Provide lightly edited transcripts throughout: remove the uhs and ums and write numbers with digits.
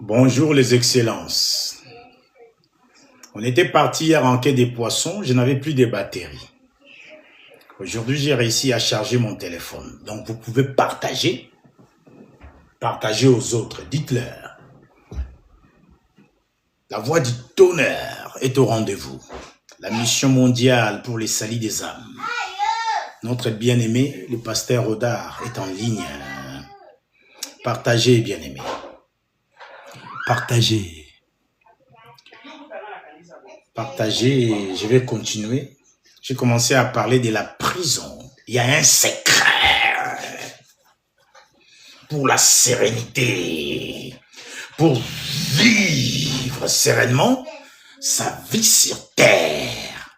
Bonjour les excellences. On était parti hier en quai des poissons, je n'avais plus de batterie. Aujourd'hui, j'ai réussi à charger mon téléphone. Donc, vous pouvez partager aux autres. Dites-leur. La voix du tonnerre est au rendez-vous. La mission mondiale pour les salis des âmes. Notre bien-aimé, le pasteur Rodard, est en ligne. Partagez, bien-aimé. Partagez. Partagez, je vais continuer. J'ai commencé à parler de la prison. Il y a un secret pour la sérénité, pour vivre sereinement sa vie sur terre,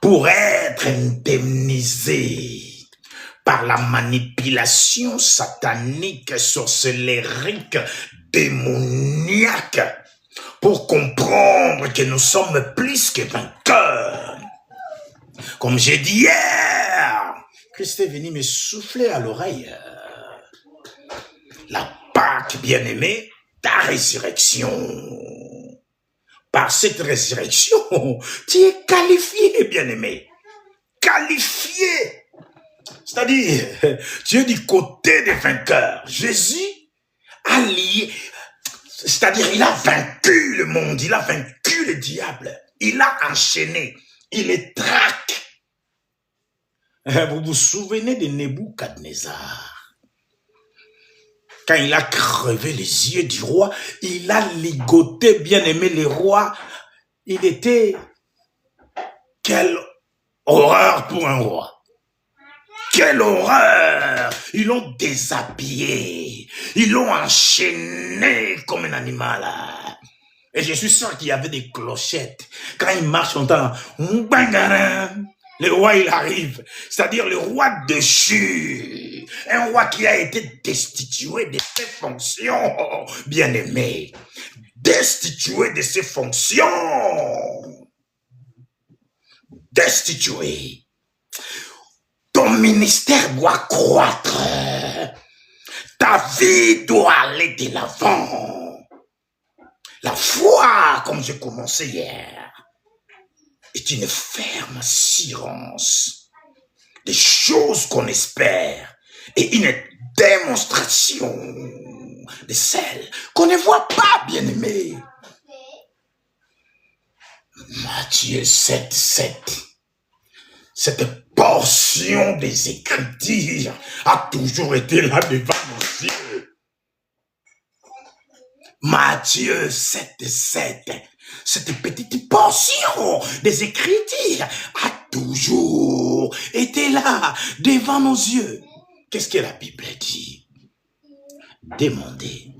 pour être indemnisé par la manipulation satanique, sorcellérique, démoniaque, pour comprendre que nous sommes plus que vainqueurs. Comme j'ai dit hier, Christ est venu me souffler à l'oreille. La Pâque, bien-aimée, ta résurrection. Par cette résurrection, tu es qualifié, bien-aimé. Qualifié. C'est-à-dire, tu es du côté des vainqueurs. Jésus a lié, c'est-à-dire, il a vaincu le monde, il a vaincu le diable, il a enchaîné, il est traque. Vous vous souvenez de Nebuchadnezzar? Quand il a crevé les yeux du roi, il a ligoté, bien aimé le roi. Il était... Quelle horreur pour un roi! Quelle horreur! Ils l'ont déshabillé, ils l'ont enchaîné comme un animal. Et je suis sûr qu'il y avait des clochettes. Quand il marche, on entend le roi, il arrive. C'est-à-dire le roi déchu. Un roi qui a été destitué de ses fonctions, bien-aimé. Destitué de ses fonctions. Destitué. Ton ministère doit croître. Ta vie doit aller de l'avant. La foi, comme j'ai commencé hier, est une ferme assurance des choses qu'on espère et une démonstration de celles qu'on ne voit pas, bien-aimé. Matthieu 7, 7. Cette portion des Écritures a toujours été là devant nos yeux. Matthieu 7, 7. Cette petite portion des Écritures a toujours été là devant nos yeux. Qu'est-ce que la Bible dit? Demandez.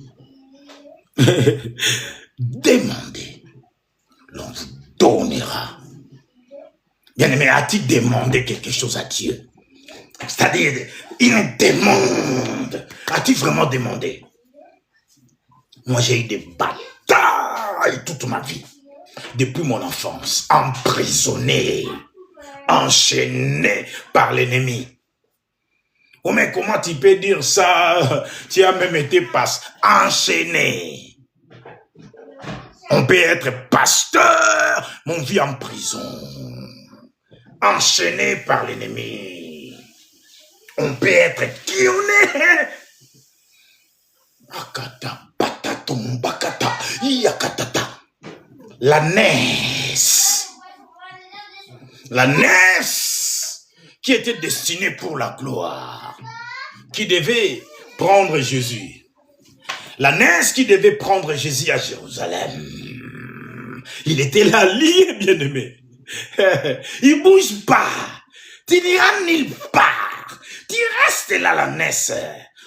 Demandez. L'on vous donnera. Bien-aimé, as-tu demandé quelque chose à Dieu? C'est-à-dire, il demande. As-tu vraiment demandé? Moi, j'ai eu des batailles toute ma vie. Depuis mon enfance, emprisonné, enchaîné par l'ennemi. Oh, mais comment tu peux dire ça? Tu as même été enchaîné. On peut être pasteur, mon vie en prison. Enchaîné par l'ennemi. On peut être kionné. Akata, batatum, bakata, yakatata. La naisse qui était destinée pour la gloire, qui devait prendre Jésus. La naisse qui devait prendre Jésus à Jérusalem. Il était là, lié, bien-aimé. Il bouge pas. Tu n'iras nulle part. Tu restes là, la naisse.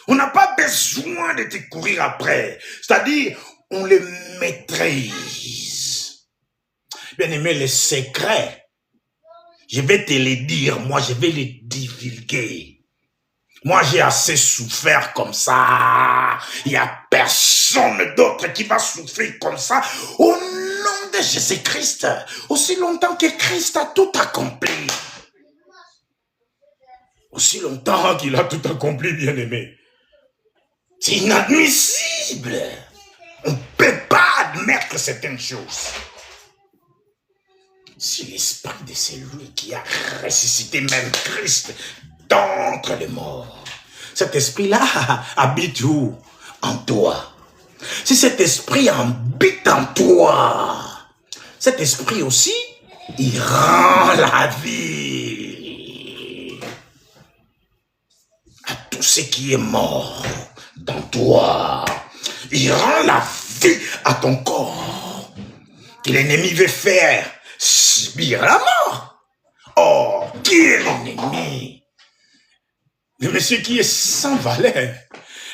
On n'a pas besoin de te courir après. C'est-à-dire, on le maîtrise. Bien-aimé, les secrets, je vais te les dire, moi je vais les divulguer. Moi j'ai assez souffert comme ça. Il n'y a personne d'autre qui va souffrir comme ça. Au nom de Jésus-Christ, aussi longtemps que Christ a tout accompli. Aussi longtemps qu'il a tout accompli, bien-aimé. C'est inadmissible. On ne peut commettre certaines choses. Si l'esprit de celui qui a ressuscité même Christ d'entre les morts, cet esprit-là habite où? En toi. Si cet esprit habite en toi, cet esprit aussi, il rend la vie à tout ce qui est mort dans toi. Il rend la vie à ton corps que l'ennemi veut faire subir la mort. Oh, qui est l'ennemi? Le monsieur qui est sans valeur.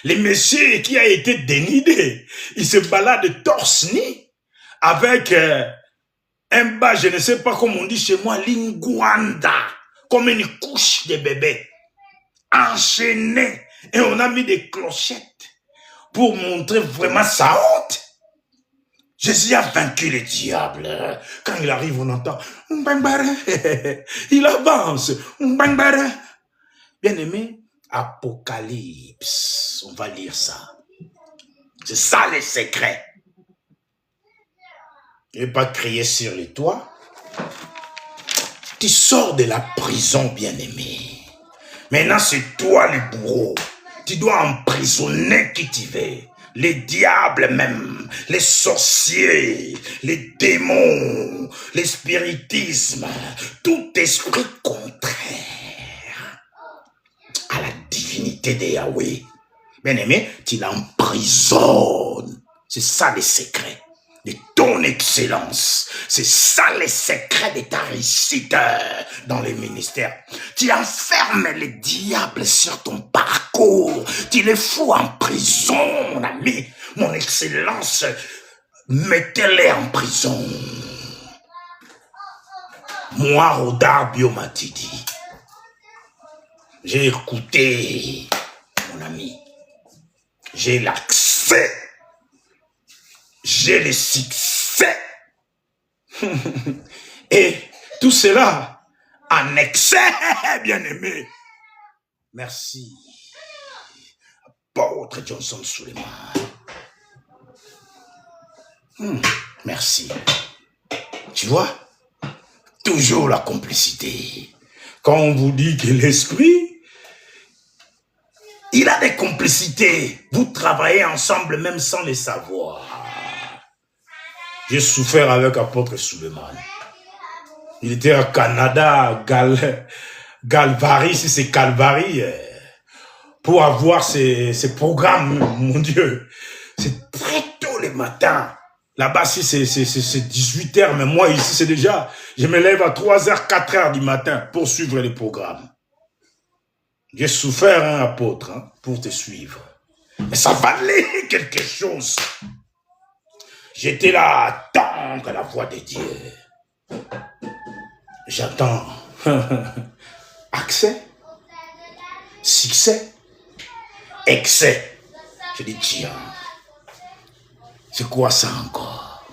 Le monsieur qui a été dénudé. Il se balade torse nu avec un bas, je ne sais pas comment on dit chez moi, linguanda, comme une couche de bébé, enchaîné. Et on a mis des clochettes pour montrer vraiment sa honte. Jésus a vaincu le diable. Quand il arrive, on entend il avance. Bien aimé, Apocalypse, on va lire ça. C'est ça les secrets. Il ne veut pas crier sur les toits. Tu sors de la prison, bien aimé. Maintenant, c'est toi le bourreau. Tu dois emprisonner qui tu veux. Les diables même, les sorciers, les démons, les spiritismes, tout esprit contraire à la divinité de Yahweh. Bien aimé, tu l'emprisonnes. C'est ça le secret de ton excellence. C'est ça le secret de ta réussite dans les ministères. Tu enfermes les diables sur ton parcours. Tu les fous en prison, mon ami. Mon excellence, mettez-les en prison. Moi, Rodar Biomatidi, j'ai écouté, mon ami. J'ai l'accès. J'ai le succès. Et tout cela en excès, bien aimé. Merci. Apôtre Johnson Suleiman. Merci. Tu vois, toujours la complicité. Quand on vous dit que l'esprit, il a des complicités. Vous travaillez ensemble même sans le savoir. J'ai souffert avec apôtre Suleiman. Il était au Canada, Galvary, si c'est Calvary, pour avoir ces programmes, mon Dieu. C'est très tôt le matin. Là-bas, si c'est 18h, mais moi ici, c'est déjà, je me lève à 3h, 4h du matin pour suivre les programmes. J'ai souffert, hein, apôtre, hein, pour te suivre. Mais ça valait quelque chose. J'étais là à attendre la voix de Dieu. J'attends accès, succès, excès. Je dis, tiens, c'est quoi ça encore?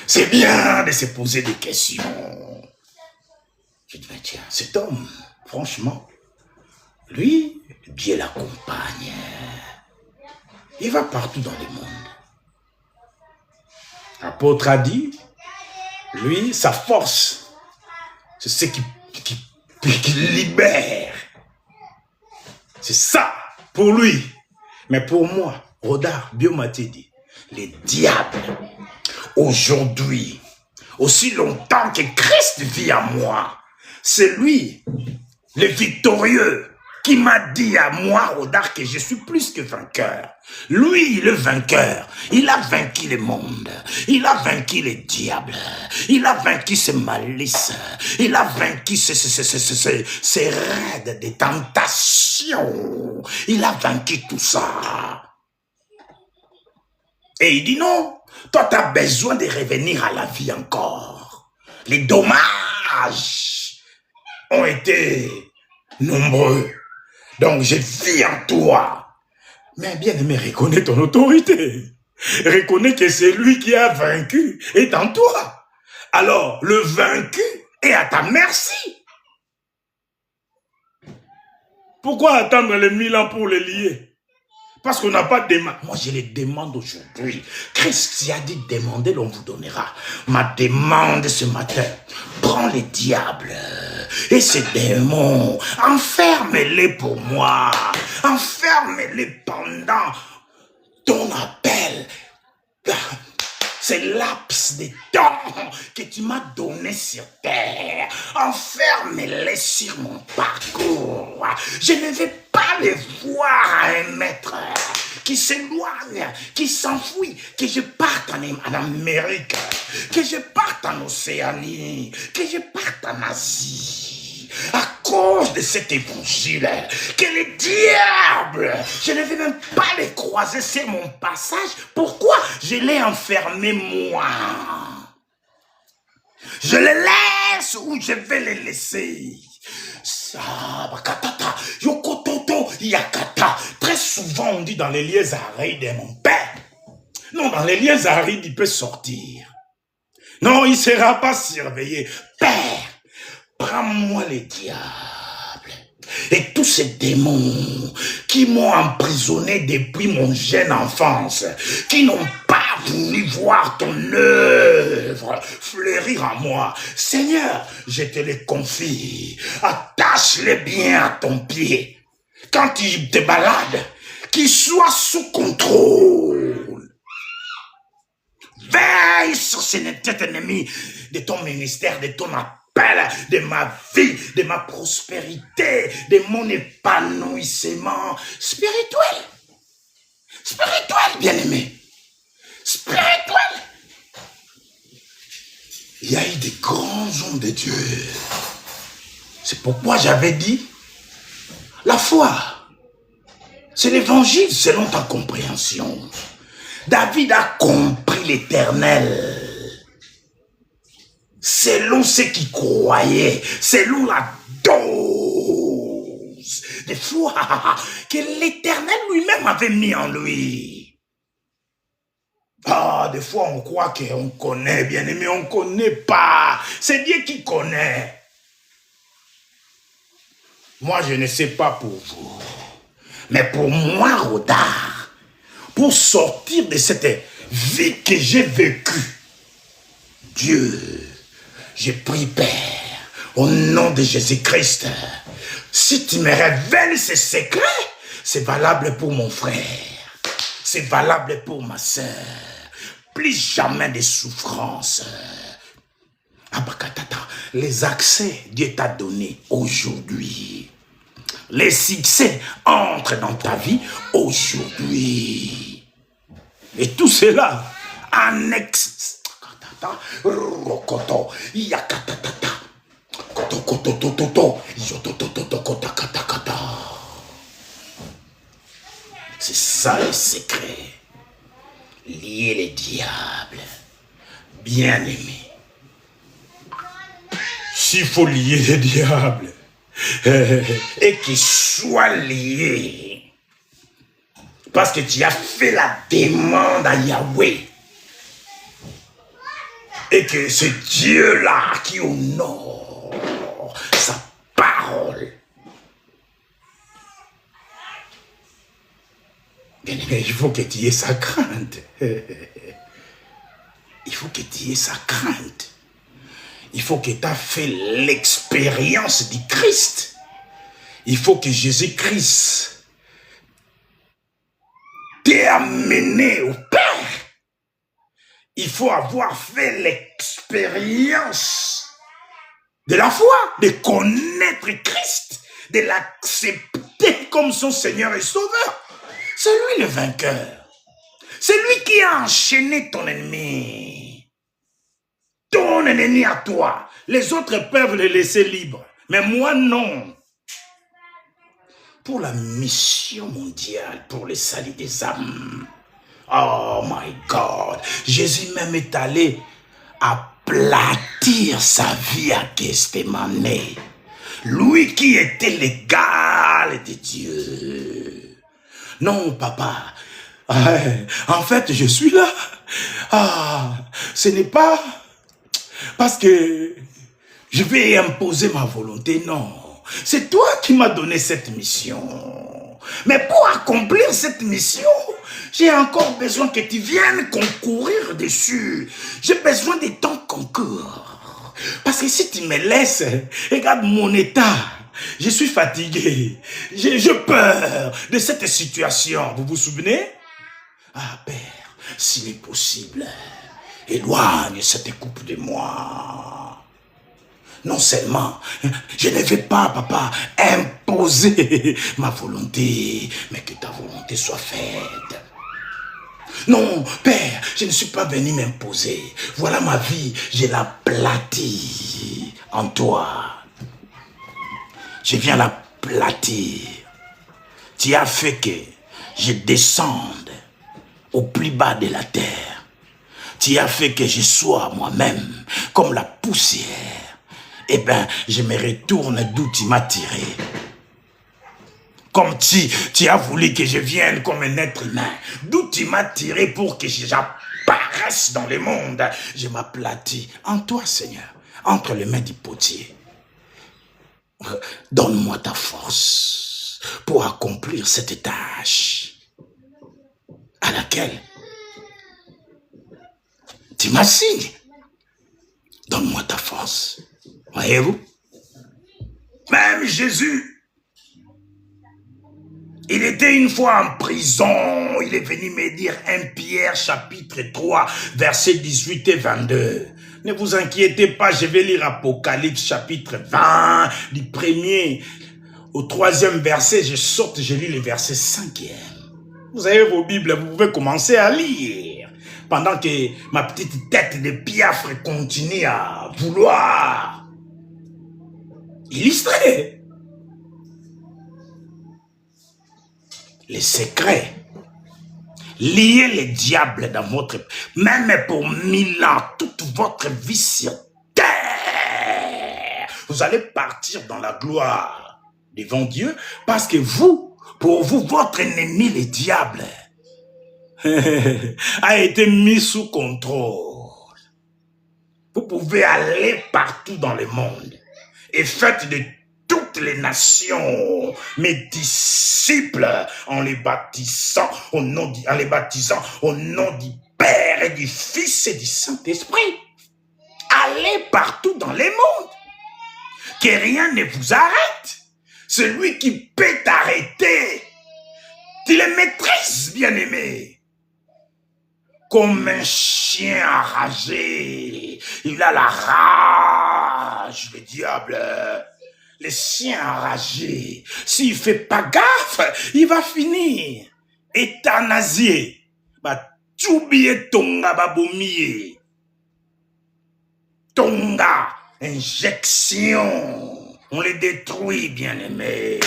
C'est bien de se poser des questions. Je dis, mais tiens, cet homme, franchement, lui, Dieu l'accompagne. Il va partout dans le monde. L'apôtre a dit, lui, sa force, c'est ce qui libère. C'est ça pour lui. Mais pour moi, Rodar Biomatidi, les diables, aujourd'hui, aussi longtemps que Christ vit en moi, c'est lui, le victorieux, qui m'a dit à moi, Rodar, que je suis plus que vainqueur. Lui, le vainqueur, il a vaincu le monde, il a vaincu les diables, il a vaincu ses malices, il a vaincu ses raids de tentations, il a vaincu tout ça. Et il dit non, toi tu as besoin de revenir à la vie encore. Les dommages ont été nombreux. Donc, je vis en toi. Mais bien aimé, reconnais ton autorité. Reconnais que c'est lui qui a vaincu est en toi. Alors, le vaincu est à ta merci. Pourquoi attendre les 1000 ans pour le lier? Parce qu'on n'a pas demandé. Moi, je les demande aujourd'hui. Christ a dit, demandez, l'on vous donnera. Ma demande ce matin, prends les diables et ces démons, enferme-les pour moi. Enferme-les pendant ton appel. C'est laps de temps que tu m'as donné sur terre. Enferme-les sur mon parcours. Je ne vais pas les voir à un maître qui s'éloigne, qui s'enfuit, que je parte en Amérique, que je parte en Océanie, que je parte en Asie. À cause de cet évangile, que les diables, je ne vais même pas les croiser sur mon passage. Pourquoi? Je l'ai enfermé moi. Je les laisse où je vais les laisser. Très souvent on dit dans les liens arides de mon père. Non, dans les liens arides, il peut sortir. Non, il ne sera pas surveillé. Père, prends-moi les diables et tous ces démons qui m'ont emprisonné depuis mon jeune enfance, qui n'ont pas voulu voir ton œuvre fleurir en moi. Seigneur, je te les confie. Attache-les bien à ton pied. Quand tu te balades, qu'ils soient sous contrôle. Veille sur cet ennemi de ton ministère, de ton appel, de ma vie, de ma prospérité, de mon épanouissement spirituel. Spirituel, bien-aimé. Spirituel. Il y a eu des grands hommes de Dieu. C'est pourquoi j'avais dit, la foi, c'est l'évangile selon ta compréhension. David a compris l'Éternel selon ce qu'il croyait, selon la dose de foi que l'Éternel lui-même avait mis en lui. Ah, des fois on croit qu'on connaît, bien aimé, on ne connaît pas. C'est Dieu qui connaît. Moi, je ne sais pas pour vous, mais pour moi, Rodard, pour sortir de cette vie que j'ai vécue, Dieu, je prie, Père, au nom de Jésus-Christ, si tu me révèles ces secrets, c'est valable pour mon frère, c'est valable pour ma soeur. Plus jamais de souffrance. Les accès, Dieu t'a donné aujourd'hui. Les succès entrent dans ta vie aujourd'hui. Et tout cela, annexe. C'est ça le secret. Lier les diables. Bien aimé. S'il faut lier les diables, et qu'ils soient liés, parce que tu as fait la demande à Yahweh, et que c'est Dieu-là qui honore sa parole. Bien aimé, il faut que tu aies sa crainte. Il faut que tu aies sa crainte. Il faut que tu aies fait l'expérience du Christ. Il faut que Jésus-Christ t'ait amené au Père. Il faut avoir fait l'expérience de la foi, de connaître Christ, de l'accepter comme son Seigneur et Sauveur. C'est lui le vainqueur. C'est lui qui a enchaîné ton ennemi. Ton ennemi à toi. Les autres peuvent le laisser libre. Mais moi, non. Pour la mission mondiale, pour le salut des âmes. Oh my God. Jésus même est allé aplatir sa vie à Gethsemane. Lui qui était l'égal de Dieu. Non, papa. En fait, je suis là. Ce n'est pas parce que je vais imposer ma volonté, non. C'est toi qui m'as donné cette mission. Mais pour accomplir cette mission, j'ai encore besoin que tu viennes concourir dessus. J'ai besoin de ton concours. Parce que si tu me laisses, regarde mon état. Je suis fatigué. J'ai peur de cette situation. Vous vous souvenez? Ah, Père, s'il est possible, éloigne cette coupe de moi. Non seulement, je ne vais pas, papa, imposer ma volonté, mais que ta volonté soit faite. Non, Père, je ne suis pas venu m'imposer. Voilà ma vie, je l'aplatis en toi. Je viens l'aplatir. Tu as fait que je descende au plus bas de la terre. Tu as fait que je sois moi-même comme la poussière. Eh bien, je me retourne d'où tu m'as tiré. Comme tu as voulu que je vienne comme un être humain. D'où tu m'as tiré pour que j'apparaisse dans le monde. Je m'aplatis en toi, Seigneur, entre les mains du potier. Donne-moi ta force pour accomplir cette tâche à laquelle tu m'assignes. Donne-moi ta force. Voyez-vous? Même Jésus, il était une fois en prison. Il est venu me dire 1 Pierre chapitre 3, versets 18 et 22. Ne vous inquiétez pas, je vais lire Apocalypse chapitre 20, du 1er au 3e verset. Je lis le verset 5e. Vous avez vos Bibles, vous pouvez commencer à lire. Pendant que ma petite tête de piafre continue à vouloir illustrer les secrets. Liez les diables dans votre... Même pour 1000 ans, toute votre vie sur terre. Vous allez partir dans la gloire devant Dieu parce que vous, pour vous, votre ennemi, le diable, a été mis sous contrôle. Vous pouvez aller partout dans le monde et faites de toutes les nations mes disciples en les baptisant au nom du Père et du Fils et du Saint-Esprit. Allez partout dans le monde. Que rien ne vous arrête. Celui qui peut t'arrêter, tu le maîtrises, bien-aimé. Comme un chien enragé, il a la rage, le diable. Les chiens enragés, s'il fait pas gaffe, il va finir euthanasié. Bah, tchoubié tonga babomie. Tonga, injection. On les détruit, bien-aimés.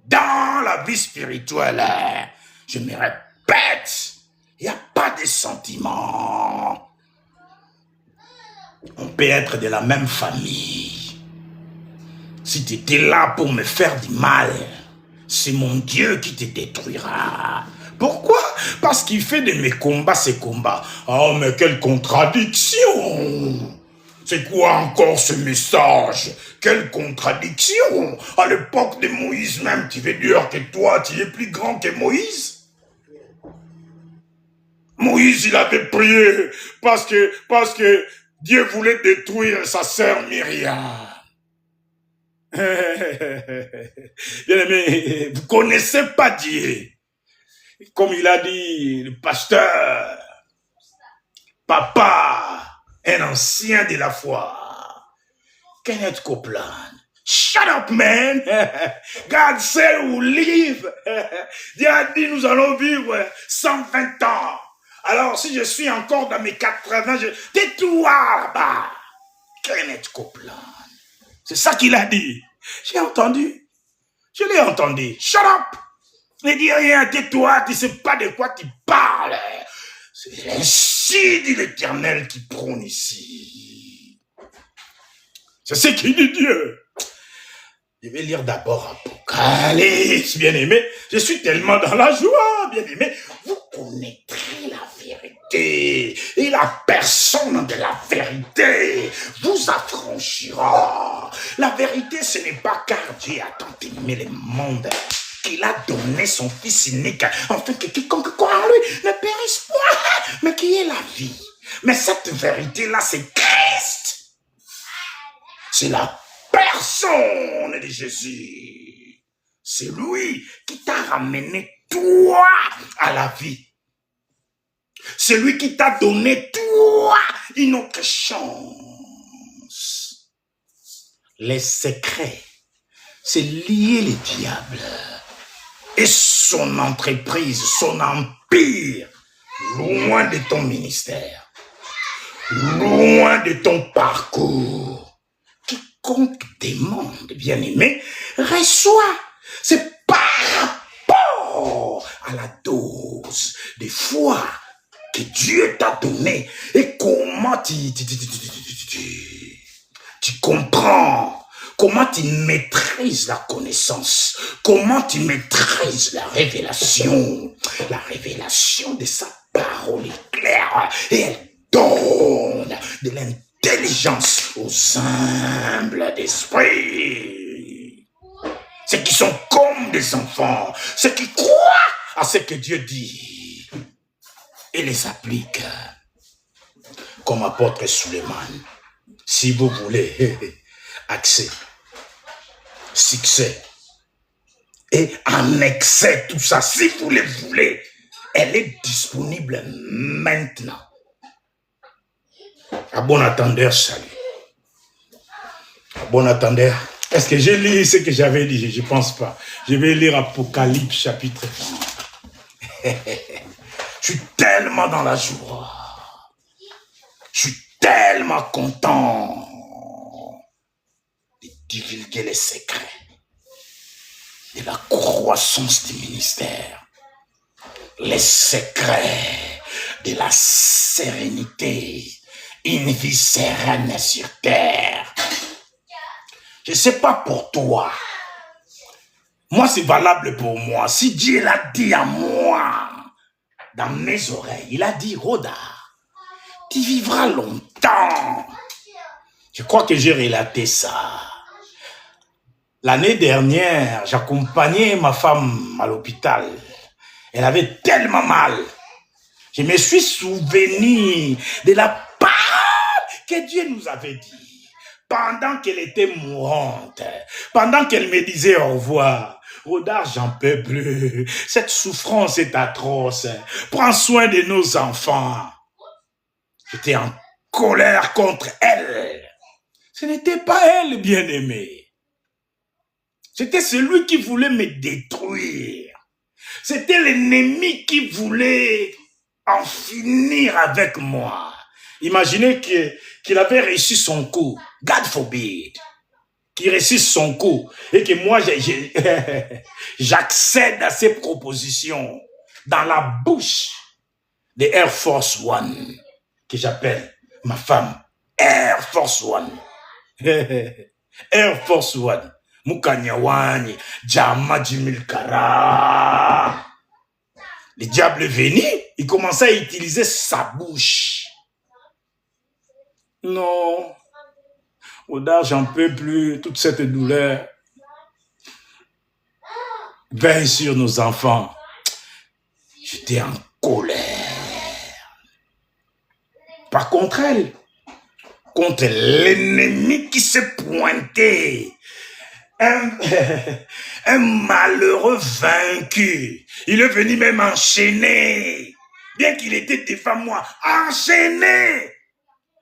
Dans la vie spirituelle, je me répète, il n'y a pas de sentiments. On peut être de la même famille. Si tu étais là pour me faire du mal, c'est mon Dieu qui te détruira. Pourquoi? Parce qu'il fait de mes combats ses combats. Oh, mais quelle contradiction! C'est quoi encore ce message? Quelle contradiction! À l'époque de Moïse même, tu veux dire que toi, tu es plus grand que Moïse? Moïse, il avait prié parce que Dieu voulait détruire sa sœur Myriam. Bien-aimé, vous connaissez pas Dieu. Comme il a dit le pasteur, papa, un ancien de la foi, Kenneth Copeland. Shut up, man! God said we'll live. Dieu a dit nous allons vivre 120 ans. Alors si je suis encore dans mes 80, tais-toi là-bas. Kenneth Copeland. C'est ça qu'il a dit. J'ai entendu. Je l'ai entendu. Shut up! Ne dis rien, tais-toi, tu ne sais pas de quoi tu parles. C'est ainsi dit l'Éternel qui prône ici. C'est ce qu'il dit Dieu. Je vais lire d'abord Apocalypse, bien-aimé. Je suis tellement dans la joie, bien-aimé. Vous connaîtrez la vérité. Et et la personne de la vérité vous affranchira. La vérité, ce n'est pas car Dieu a tant aimé le monde qu'il a donné son Fils unique, afin que quiconque croit en lui ne périsse point, mais qu'il ait la vie. Mais cette vérité-là, c'est Christ. C'est la personne de Jésus. C'est lui qui t'a ramené, toi, à la vie. C'est lui qui t'a donné, toi, une autre chance. Les secrets, c'est lier le diable et son entreprise, son empire, loin de ton ministère, loin de ton parcours. Quiconque demande, bien-aimé, reçoit. C'est par rapport à la dose de foi que Dieu t'a donné et comment tu comprends, comment tu maîtrises la connaissance, comment tu maîtrises la révélation de sa parole est claire et elle donne de l'intelligence aux humbles d'esprit. Ceux qui sont comme des enfants, ceux qui croient à ce que Dieu dit et les appliquent. Comme apôtre Suleiman, si vous voulez accès, succès et annexer tout ça, si vous le voulez, elle est disponible maintenant. À bon attendeur, salut. À bon attendeur. Est-ce que j'ai lu ce que j'avais dit? Je ne pense pas. Je vais lire Apocalypse chapitre 1. Je suis tellement dans la joie. Je suis tellement content de divulguer les secrets de la croissance du ministère. Les secrets de la sérénité. Une vie sereine sur terre. Je ne sais pas pour toi. Moi, c'est valable pour moi. Si Dieu l'a dit à moi, dans mes oreilles, il a dit, Rhoda, tu vivras longtemps. Je crois que j'ai relaté ça. L'année dernière, j'accompagnais ma femme à l'hôpital. Elle avait tellement mal. Je me suis souvenu de la parole que Dieu nous avait dit. Pendant qu'elle était mourante, pendant qu'elle me disait au revoir, Rhoda, j'en peux plus. Cette souffrance est atroce. Prends soin de nos enfants. J'étais en colère contre elle. Ce n'était pas elle, bien-aimée. C'était celui qui voulait me détruire. C'était l'ennemi qui voulait en finir avec moi. Imaginez qu'il avait réussi son coup. God forbid. Qu'il réussisse son coup. Et que moi, j'accède à ces propositions dans la bouche de Air Force One, que j'appelle ma femme. Air Force One. Air Force One. Mukanyawani. Jama Jimilkara. Le diable est venu. Il commençait à utiliser sa bouche. Non. Rhoda, j'en peux plus, toute cette douleur. Veille sur nos enfants. J'étais en colère. Par contre elle, contre l'ennemi qui s'est pointé. Un malheureux vaincu. Il est venu même enchaîner. Bien qu'il était devant moi, enchaîné.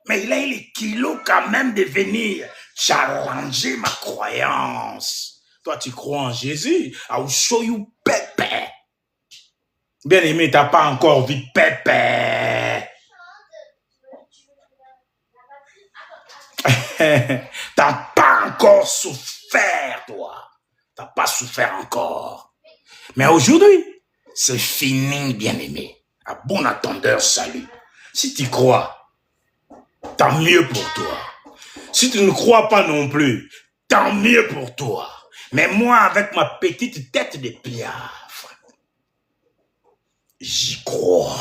Mais il a eu les kilos quand même de venir challenger ma croyance. Toi, tu crois en Jésus? I will show you Pépé. Bien aimé, t'as pas encore vu Pépé. T'as pas encore souffert, toi. T'as pas souffert encore. Mais aujourd'hui, c'est fini, bien aimé. À bon attendeur, salut. Si tu crois, tant mieux pour toi. Si tu ne crois pas non plus, tant mieux pour toi. Mais moi, avec ma petite tête de piafre, j'y crois.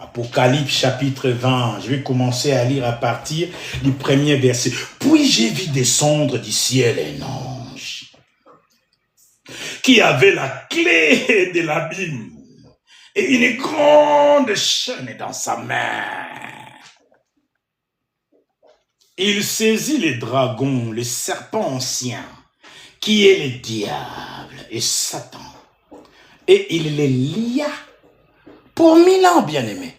Apocalypse chapitre 20, je vais commencer à lire à partir du premier verset. Puis j'ai vu descendre du ciel un ange qui avait la clé de l'abîme et une grande chaîne dans sa main. Il saisit les dragons, le serpent ancien, qui est le diable et Satan, et il les lia pour 1000 ans, bien-aimés.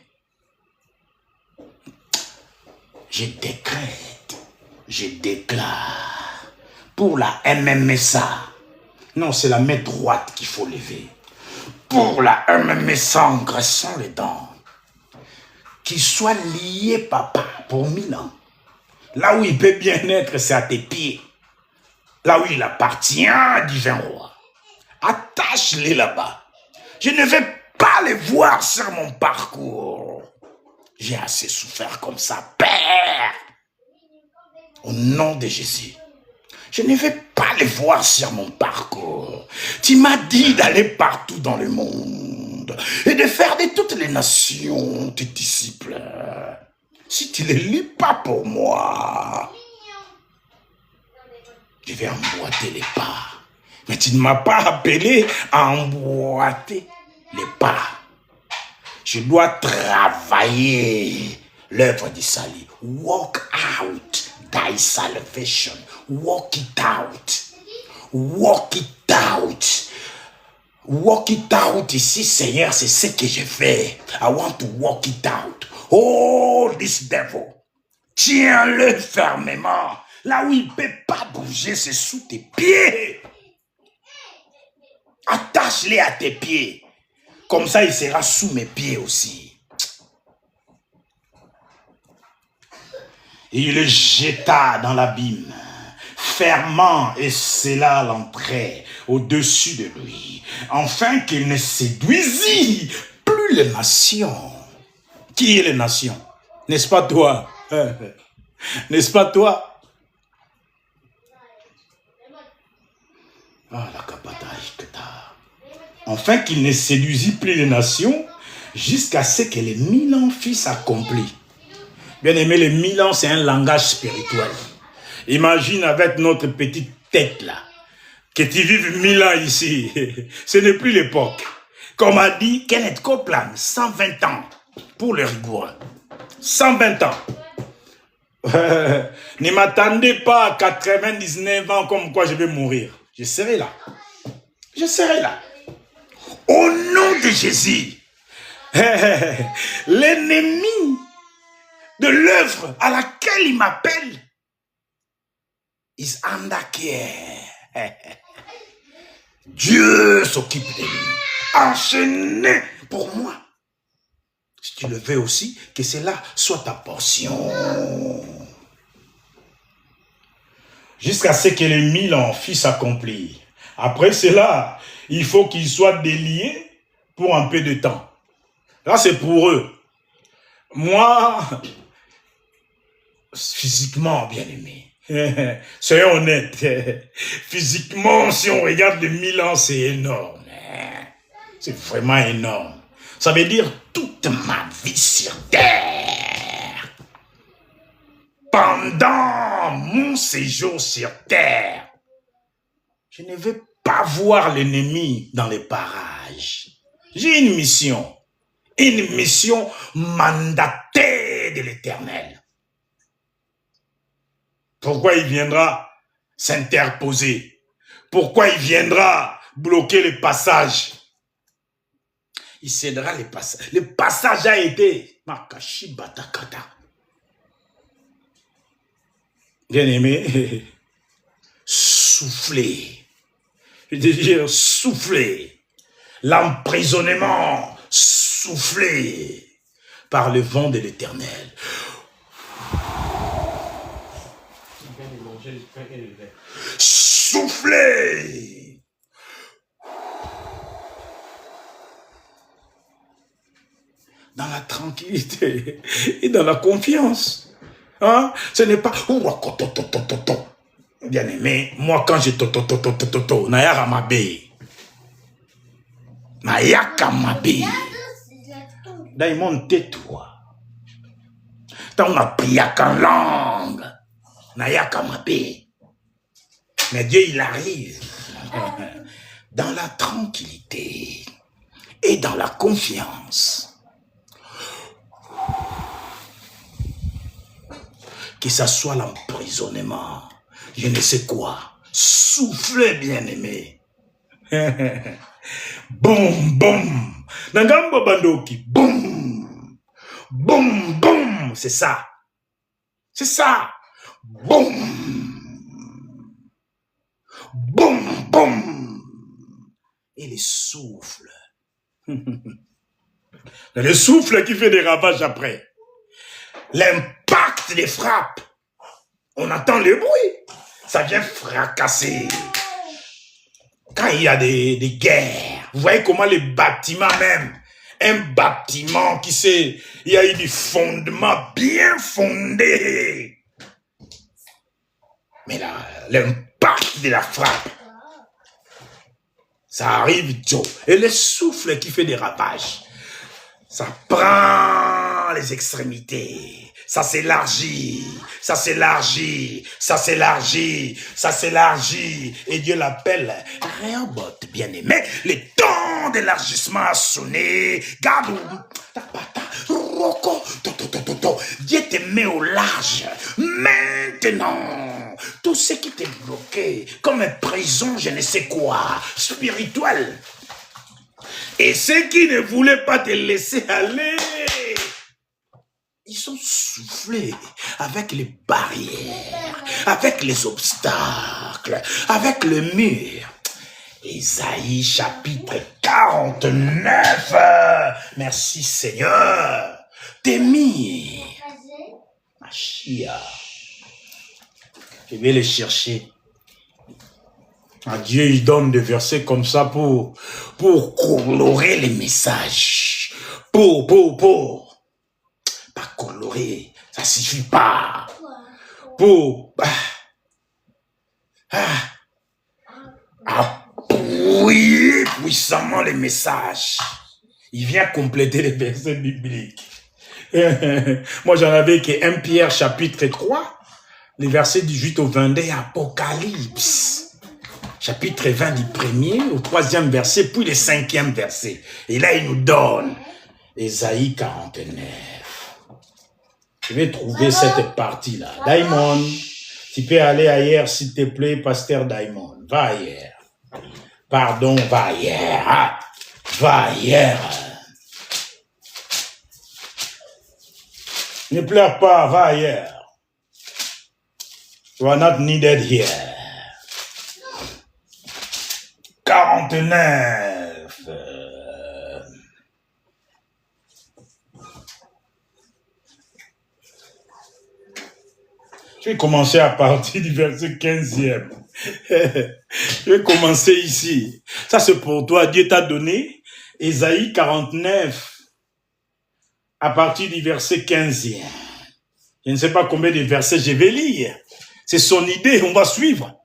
Je décrète, je déclare pour la MMSA. Non, c'est la main droite qu'il faut lever. Pour la MMSA en graissant les dents. Qu'il soit lié, papa, pour 1000 ans. Là où il peut bien être, c'est à tes pieds. Là où il appartient, divin roi. Attache-les là-bas. Je ne vais pas les voir sur mon parcours. J'ai assez souffert comme ça, Père. Au nom de Jésus. Je ne vais pas les voir sur mon parcours. Tu m'as dit d'aller partout dans le monde et de faire de toutes les nations tes disciples. Si tu ne les lis pas pour moi, je vais emboîter les pas. Mais tu ne m'as pas appelé à emboîter les pas. Je dois travailler l'œuvre du salut. Walk out thy salvation. Walk it out. Walk it out. Walk it out ici, Seigneur, c'est ce que je fais. I want to walk it out. Oh, this devil. Tiens-le fermement. Là où il ne peut pas bouger, c'est sous tes pieds. Attache-les à tes pieds. Comme ça, il sera sous mes pieds aussi. Il le jeta dans l'abîme, fermant et scella l'entrée au-dessus de lui, afin qu'il ne séduisit plus les nations. Qui est les nations? N'est-ce pas toi? N'est-ce pas toi? Ah, la capataille que t'as. Afin qu'il ne séduisit plus les nations, jusqu'à ce que les 1000 ans fussent accomplis. Bien aimé, les 1000 ans, c'est un langage spirituel. Imagine avec notre petite tête là, que tu vives 1000 ans ici. Ce n'est plus l'époque. Comme a dit Kenneth Copeland, 120 ans pour le rigoureux. 120 ans. Ne m'attendez pas à 99 ans comme quoi je vais mourir. Je serai là. Je serai là. Au nom de Jésus, l'ennemi de l'œuvre à laquelle il m'appelle is under care. Dieu s'occupe de lui. Enchaîné pour moi. Si tu le veux aussi, que cela soit ta portion. Jusqu'à ce que les 1000 ans fussent accomplis. Après cela, il faut qu'ils soient déliés pour un peu de temps. Là, c'est pour eux. Moi, physiquement, bien aimé, soyons honnêtes, physiquement, si on regarde les 1000 ans, c'est énorme. C'est vraiment énorme. Ça veut dire toute ma vie sur terre. Pendant mon séjour sur terre, je ne vais pas voir l'ennemi dans les parages. J'ai une mission mandatée de l'Éternel. Pourquoi il viendra s'interposer? Pourquoi il viendra bloquer les passages? Il cédera les passages. Le passage a été Makashi Batakata. Bien aimé, soufflez. Je veux dire, soufflez. L'emprisonnement, soufflez par le vent de l'Éternel. Soufflez. Dans la tranquillité et dans la confiance. Hein? Ce n'est pas... Bien aimé, moi quand j'ai Nayara Mabe. Nayaka Mabe. Daimon, tais-toi. Tant on a pris qu'en langue, n'a qu'à m'appeler. Mais Dieu, il arrive dans la tranquillité et dans la confiance. Que ça soit l'emprisonnement, je ne sais quoi. Soufflez, bien-aimé. Boum, boum. Nangambo bandoki. Boum. Boum, boum. C'est ça. C'est ça. Boum. Boum, boum. Et les souffles. Le souffle qui fait des ravages après. L'impact des frappes. On entend le bruit. Ça vient fracasser. Quand il y a des guerres, vous voyez comment les bâtiments même, un bâtiment qui s'est, il y a eu du fondement bien fondé. Mais là, l'impact de la frappe, ça arrive tôt. Et le souffle qui fait des ravages, ça prend les extrémités. Ça s'élargit, ça s'élargit, ça s'élargit, ça s'élargit. Et Dieu l'appelle Rehoboth, bien-aimé. Le temps d'élargissement a sonné. Garde, Dieu te met au large. Maintenant, tout ce qui t'est bloqué, comme une prison, je ne sais quoi, spirituelle. Et ceux qui ne voulaient pas te laisser aller, ils sont soufflés avec les barrières, avec les obstacles, avec le mur. Isaïe chapitre 49. Merci Seigneur. Témir. Machia. Je vais les chercher. Dieu, il donne des versets comme ça pour colorer les messages. Pas colorer, ça suffit pas. Pour appuyer puissamment les messages. Il vient compléter les versets bibliques. Moi, j'en avais que 1 Pierre chapitre 3, les versets 18 au 22, Apocalypse. Chapitre 20 du 1er au 3e verset, puis le 5e verset. Et là, il nous donne Ésaïe 49. Je vais trouver cette partie-là. Daimon, tu peux aller ailleurs, s'il te plaît, pasteur Daimon. Va ailleurs. Pardon, va ailleurs. Ah, va ailleurs. Ne pleure pas, va ailleurs. You are not needed here. 49. Je vais commencer à partir du verset 15e. Je vais commencer ici. Ça, c'est pour toi. Dieu t'a donné Ésaïe 49 à partir du verset 15e. Je ne sais pas combien de versets je vais lire. C'est son idée, on va suivre.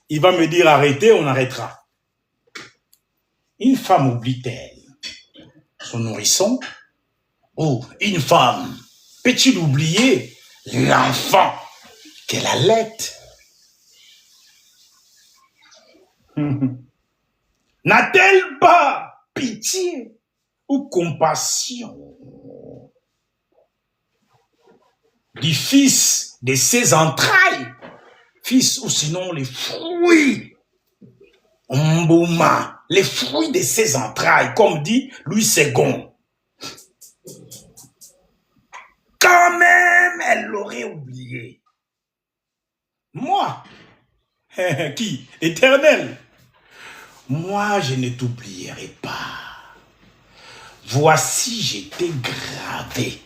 Il va me dire arrêtez, on arrêtera. Une femme oublie-t-elle son nourrisson? Ou une femme peut-il oublier l'enfant qu'elle allait? N'a-t-elle pas pitié ou compassion du fils de ses entrailles? Fils ou sinon les fruits. Mbouma, les fruits de ses entrailles, comme dit Louis II. Quand même, elle l'aurait oublié. Moi, qui? Éternel. Moi, je ne t'oublierai pas. Voici, je t'ai gravé.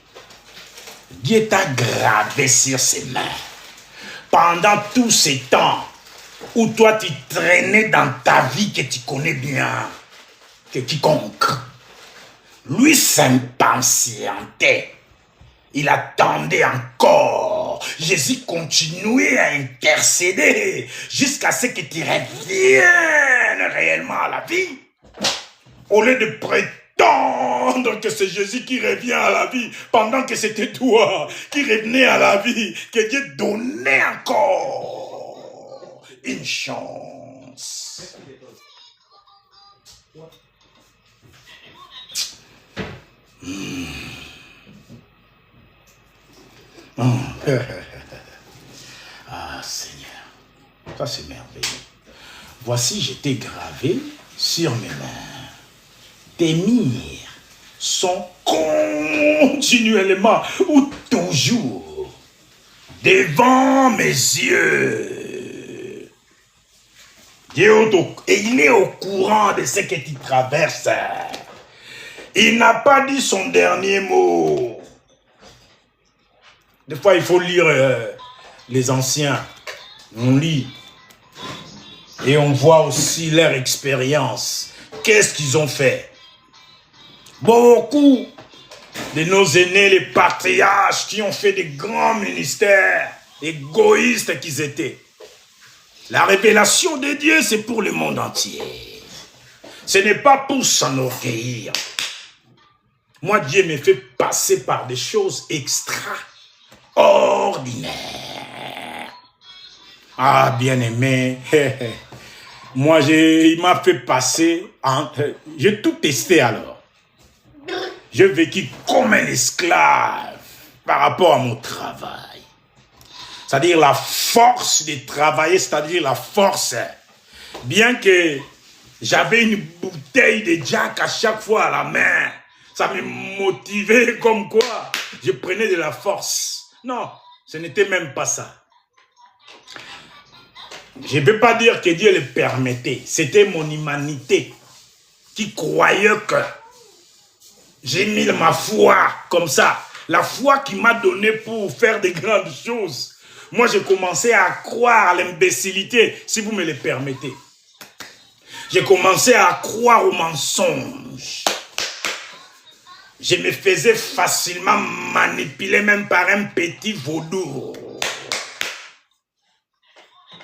Dieu t'a gravé sur ses mains. Pendant tous ces temps où toi tu traînais dans ta vie que tu connais bien, que quiconque, lui s'impatientait. Il attendait encore. Jésus continuait à intercéder jusqu'à ce que tu reviennes réellement à la vie. Au lieu de prétendre que c'est Jésus qui revient à la vie, pendant que c'était toi qui revenais à la vie, que Dieu donnait encore une chance. Ah Seigneur, ça c'est merveilleux. Voici, je t'ai gravé sur mes mains. Tes mires sont continuellement ou toujours devant mes yeux. Et il est au courant de ce que tu traverses. Il n'a pas dit son dernier mot. Des fois, il faut lire les anciens. On lit. Et on voit aussi leur expérience. Qu'est-ce qu'ils ont fait? Beaucoup de nos aînés, les patriarches qui ont fait des grands ministères, égoïstes qu'ils étaient. La révélation de Dieu, c'est pour le monde entier. Ce n'est pas pour s'enorgueillir. Moi, Dieu me fait passer par des choses extraordinaires. Ah, bien-aimé, moi, il m'a fait passer, j'ai tout testé alors. J'ai vécu comme un esclave par rapport à mon travail. C'est-à-dire la force de travailler, c'est-à-dire la force. Bien que j'avais une bouteille de Jack à chaque fois à la main, ça me motivait comme quoi je prenais de la force. Non, ce n'était même pas ça. Je ne peux pas dire que Dieu le permettait. C'était mon humanité qui croyait que j'ai mis ma foi comme ça. La foi qui m'a donné pour faire de grandes choses. Moi, j'ai commencé à croire à l'imbécilité, si vous me le permettez. J'ai commencé à croire aux mensonges. Je me faisais facilement manipuler même par un petit vaudou.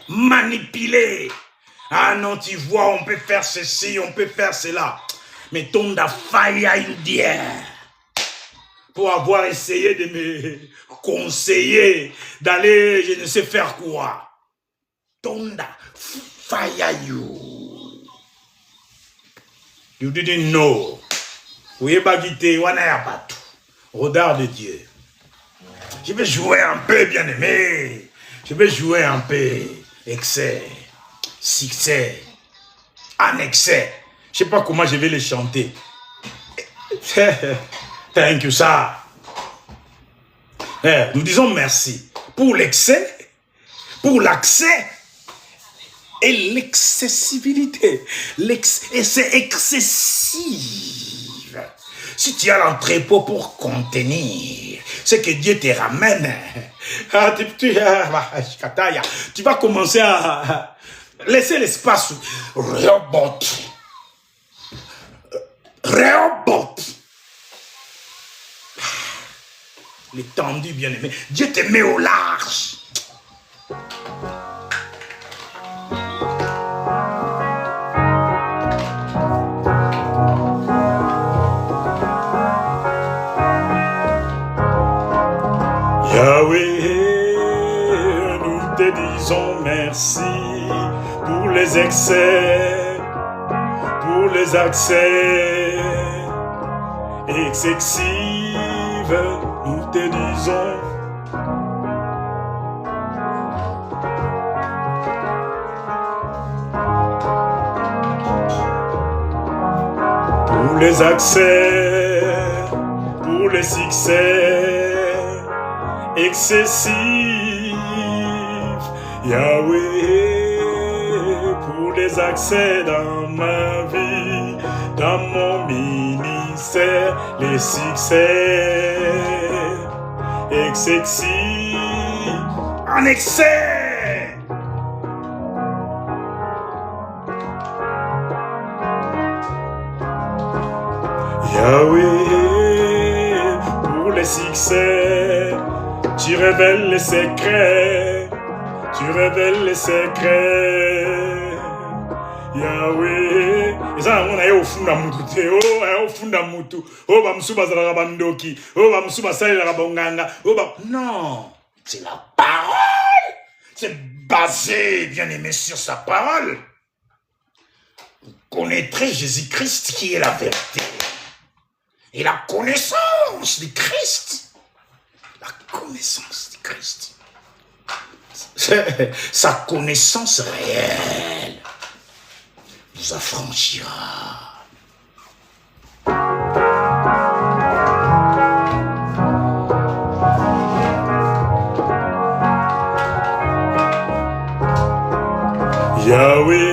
Manipuler. Ah non, tu vois, on peut faire ceci, on peut faire cela. Mais ton da faille à une dière. Pour avoir essayé de me conseiller d'aller, je ne sais faire quoi. Ton da faille à you. You didn't know. Oui, bagité, wana ya batou. Regard de Dieu. Je vais jouer un peu, bien-aimé. Je vais jouer un peu. Excès, succès, annexé. Je ne sais pas comment je vais les chanter. Thank you, ça. Nous disons merci pour l'excès, pour l'accès et l'excessibilité. Et c'est excessif. Si tu as l'entrepôt pour contenir ce que Dieu te ramène, tu vas commencer à laisser l'espace. Robot. L'étendue, bien-aimé. Dieu te met au large. Yahweh, nous te disons merci pour les excès, pour les accès excessifs, nous te disons. Pour les accès, pour les succès excessif, Yahweh, pour les accès dans ma vie, dans mon ministère, les succès excessifs, en excès. Yahweh, pour les succès, tu révèles les secrets, tu révèles les secrets, Yahweh, ça on a au funda mutu au funda mutu ba msuba za bandoki ba msuba sala la bonganga non, c'est la parole. C'est basé, bien aimé, sur sa parole. Vous connaîtrez Jésus-Christ qui est la vérité. Et la connaissance du Christ. La connaissance du Christ. Sa connaissance réelle vous affranchira. Yahweh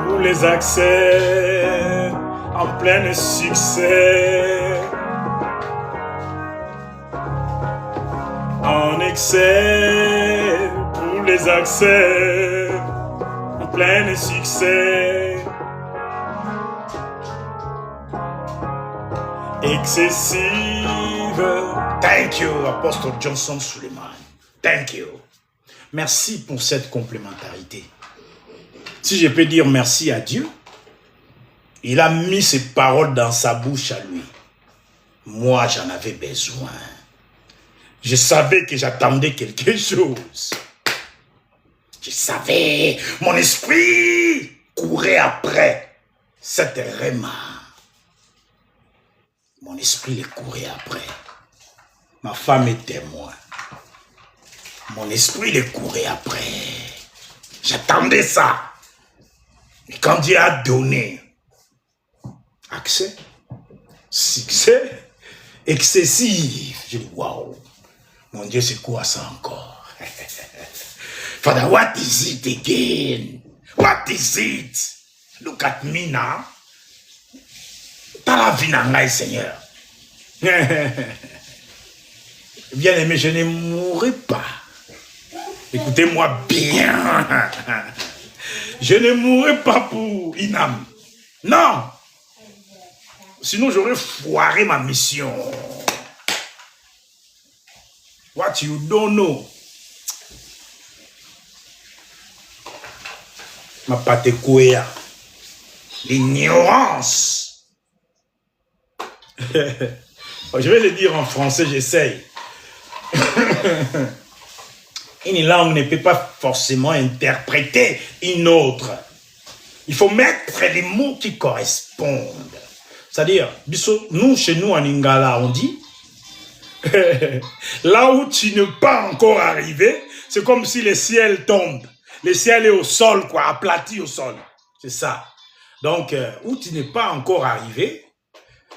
pour les accès en plein succès, en excès pour les accès en plein succès, excessive. Thank you, Apostle Johnson Suleiman. Thank you. Merci pour cette complémentarité. Si je peux dire merci à Dieu, il a mis ses paroles dans sa bouche à lui. Moi, j'en avais besoin. Je savais que j'attendais quelque chose. Je savais, mon esprit courait après cette réma. Mon esprit le courait après. Ma femme est témoin. Mon esprit le courait après. J'attendais ça. Et quand Dieu a donné accès, succès, excessif, j'ai dit, waouh, mon Dieu, c'est quoi ça encore? Father, what is it again? What is it? Look at me now. T'as la vie dans l'ail, Seigneur. Bien aimé, je ne mourrai pas. Écoutez-moi bien. Je ne mourrai pas pour une âme. Non. Sinon, j'aurais foiré ma mission. What you don't know. Ma patekouya. L'ignorance. Je vais le dire en français, j'essaye. Une langue ne peut pas forcément interpréter une autre. Il faut mettre les mots qui correspondent. C'est-à-dire, nous, chez nous en Lingala, on dit, là où tu n'es pas encore arrivé, c'est comme si le ciel tombe. Le ciel est au sol, quoi, aplati au sol. C'est ça. Donc, où tu n'es pas encore arrivé,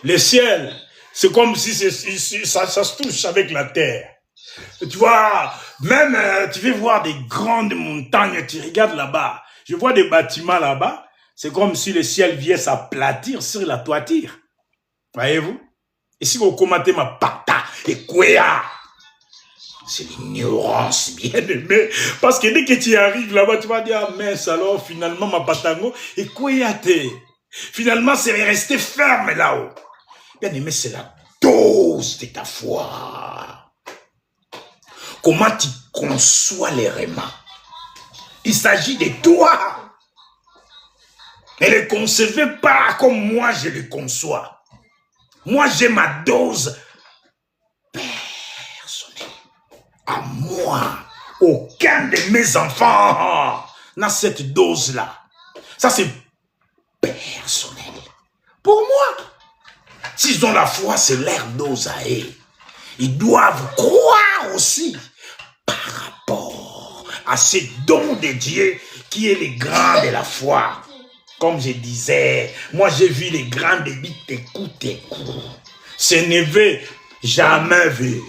le ciel, c'est comme si ça se touche avec la terre. Tu vois, même tu veux voir des grandes montagnes, tu regardes là-bas, je vois des bâtiments là-bas, c'est comme si le ciel vient s'aplatir sur la toiture. Voyez-vous? Et si vous commentez ma pata et quoi, c'est l'ignorance, bien aimé. Parce que dès que tu arrives là-bas, tu vas dire, ah mince, alors finalement ma patango, et quoi t'es? Finalement, c'est resté ferme là-haut. Bien aimé, c'est la dose de ta foi. Comment tu conçois les rémas? Il s'agit de toi. Ne le concevez pas comme moi je le conçois. Moi, j'ai ma dose personnelle. À moi, aucun de mes enfants n'a cette dose-là. Ça, c'est personnel. Pour moi, s'ils ont la foi, c'est leur dose à eux. Ils doivent croire aussi par rapport à ce don de Dieu qui est le grand de la foi. Comme je disais, moi j'ai vu les grands débits écoute. Sénévé, jamais vu.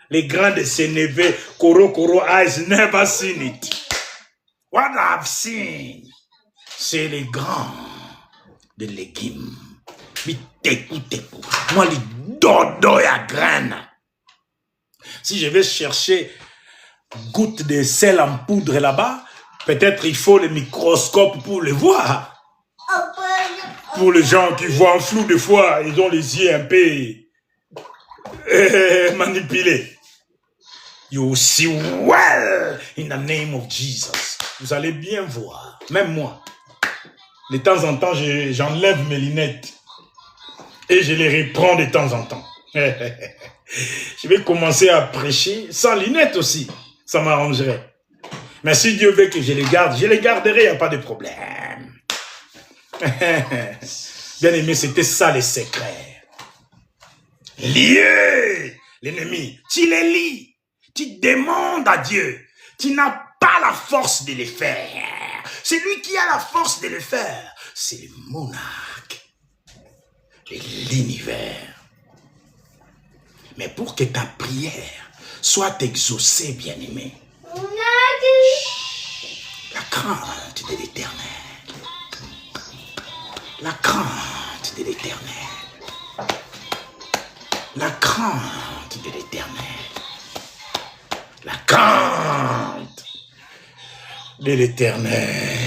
Les grands de Sénévé, Koro eyes never seen it. What I've seen, c'est les grands de légumes. Écoute. Moi, les dodo à graines. Si je vais chercher gouttes de sel en poudre là-bas, peut-être il faut le microscope pour le voir. Pour les gens qui voient en flou des fois, ils ont les yeux un peu manipulés. You see well in the name of Jesus. Vous allez bien voir, même moi. De temps en temps, j'enlève mes lunettes et je les reprends de temps en temps. Je vais commencer à prêcher sans lunettes aussi. Ça m'arrangerait. Mais si Dieu veut que je les garde, je les garderai, il n'y a pas de problème. Bien aimé, c'était ça les secrets. Lier l'ennemi. Tu les lis. Tu demandes à Dieu. Tu n'as pas la force de les faire. C'est lui qui a la force de le faire. C'est le monarque de l'univers. Mais pour que ta prière soit exaucée, bien-aimé, la crainte de l'Éternel. La crainte de l'Éternel. La crainte de l'Éternel. La crainte de l'Éternel.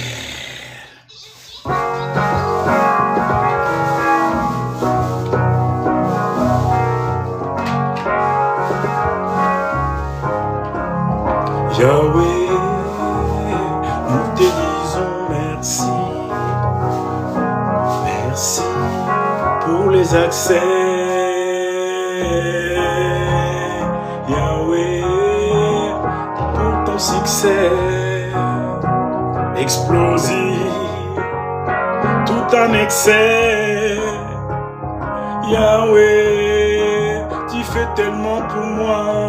Yahweh, nous te disons merci. Merci pour les accès. Yahweh, pour ton succès explosif, tout en excès. Yahweh, tu fais tellement pour moi.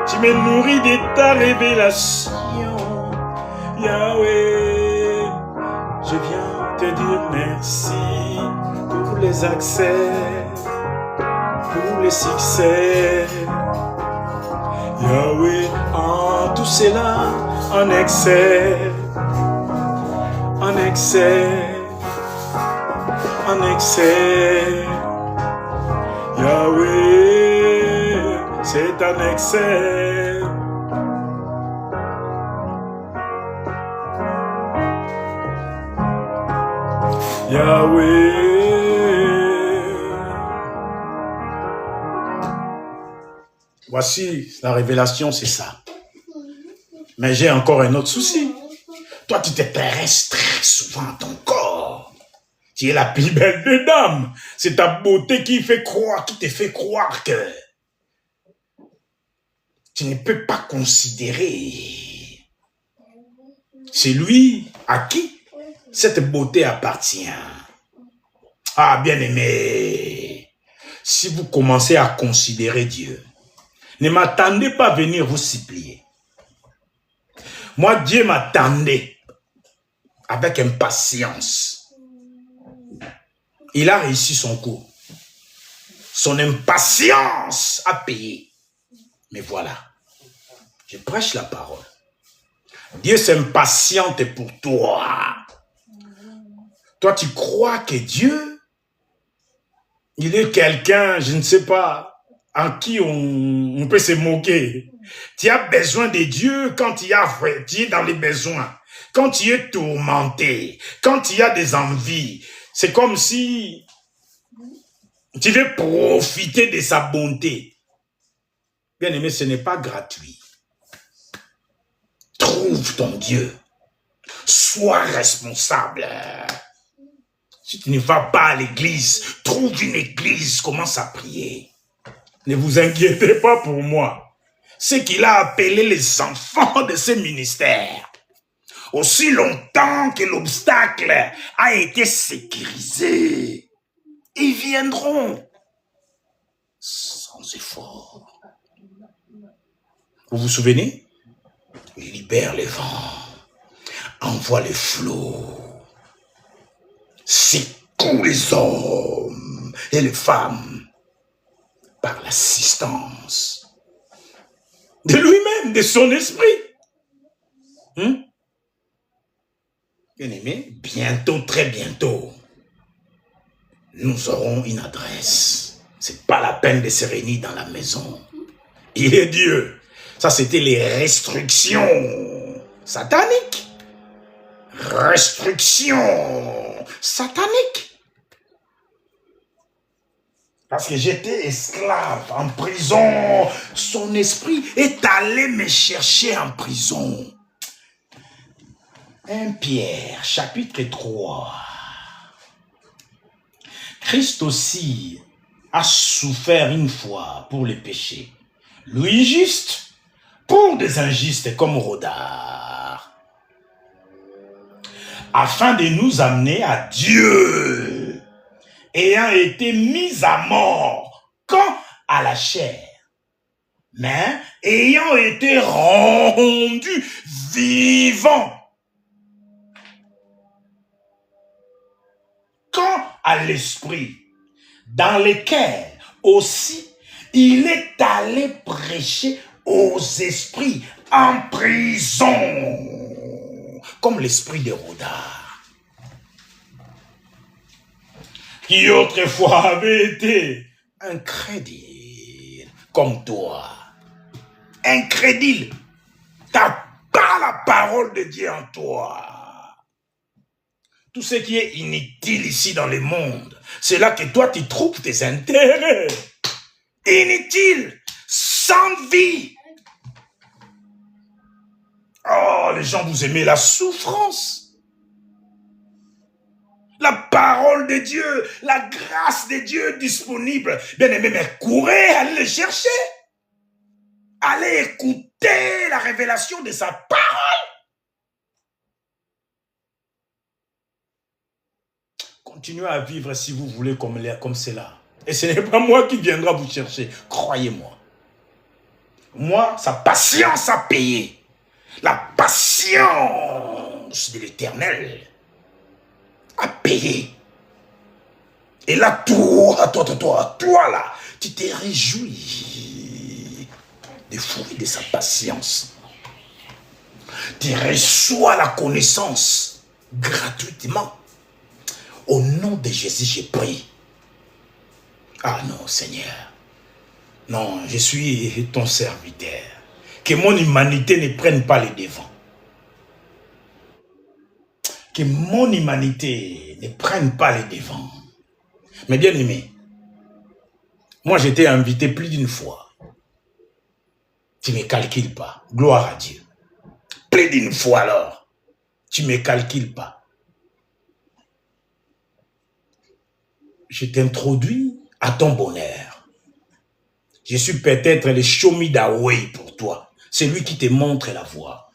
Tu me nourris de ta révélation. Yahweh, je viens te dire merci pour les accès, pour les succès. Yahweh, en tout cela, en excès, en excès, en excès. Yahweh, c'est un excès. Yahweh. Voici la révélation, c'est ça. Mais j'ai encore un autre souci. Toi, tu te caresses très souvent ton corps. Tu es la plus belle des dames. C'est ta beauté qui te fait croire que tu ne peux pas considérer celui à qui cette beauté appartient. Ah, bien-aimé, si vous commencez à considérer Dieu, ne m'attendez pas à venir vous supplier. Moi, Dieu m'attendait avec impatience. Il a réussi son coup. Son impatience a payé. Mais voilà, je prêche la parole. Dieu s'impatiente pour toi. Toi, tu crois que Dieu, il est quelqu'un, je ne sais pas, en qui on peut se moquer. Tu as besoin de Dieu quand tu es dans les besoins, quand tu es tourmenté, quand tu as des envies. C'est comme si tu veux profiter de sa bonté. Bien aimé, ce n'est pas gratuit. Trouve ton Dieu. Sois responsable. Si tu ne vas pas à l'église, trouve une église, commence à prier. Ne vous inquiétez pas pour moi. C'est qu'il a appelé les enfants de ce ministère. Aussi longtemps que l'obstacle a été sécurisé, ils viendront sans effort. Vous vous souvenez? Il libère les vents, envoie les flots, secoue les hommes et les femmes par l'assistance de lui-même, de son esprit. Bien-aimé, bientôt, très bientôt, nous aurons une adresse. C'est pas la peine de se réunir dans la maison. Il est Dieu. Ça, c'était les restrictions sataniques. Restrictions sataniques. Parce que j'étais esclave en prison. Son esprit est allé me chercher en prison. 1 Pierre, chapitre 3. Christ aussi a souffert une fois pour les péchés. Lui juste pour des injustes comme Rodard, afin de nous amener à Dieu, ayant été mis à mort quand à la chair, mais ayant été rendu vivant quand à l'esprit, dans lequel aussi il est allé prêcher aux esprits en prison, comme l'esprit de Rodard, qui autrefois avait été incrédule comme toi. Incrédule, t'as pas la parole de Dieu en toi. Tout ce qui est inutile ici dans le monde, c'est là que toi tu trouves tes intérêts. Inutile, sans vie. Oh, les gens, vous aimez la souffrance. La parole de Dieu, la grâce de Dieu disponible. Bien aimé, mais courez, allez le chercher. Allez écouter la révélation de sa parole. Continuez à vivre si vous voulez comme cela. Et ce n'est pas moi qui viendra vous chercher. Croyez-moi. Moi, sa patience a payé. La patience de l'Éternel a payé. Et là, toi là, tu te réjouis des fruits de sa patience. Tu reçois la connaissance gratuitement. Au nom de Jésus, j'ai prié. Ah non, Seigneur. Non, je suis ton serviteur. Que mon humanité ne prenne pas les devants. Que mon humanité ne prenne pas les devants. Mais bien aimé, moi j'étais invité plus d'une fois. Tu ne me calcules pas. Gloire à Dieu. Plus d'une fois alors. Tu ne me calcules pas. Je t'introduis à ton bonheur. Je suis peut-être le Shomidaway pour toi. C'est lui qui te montre la voie.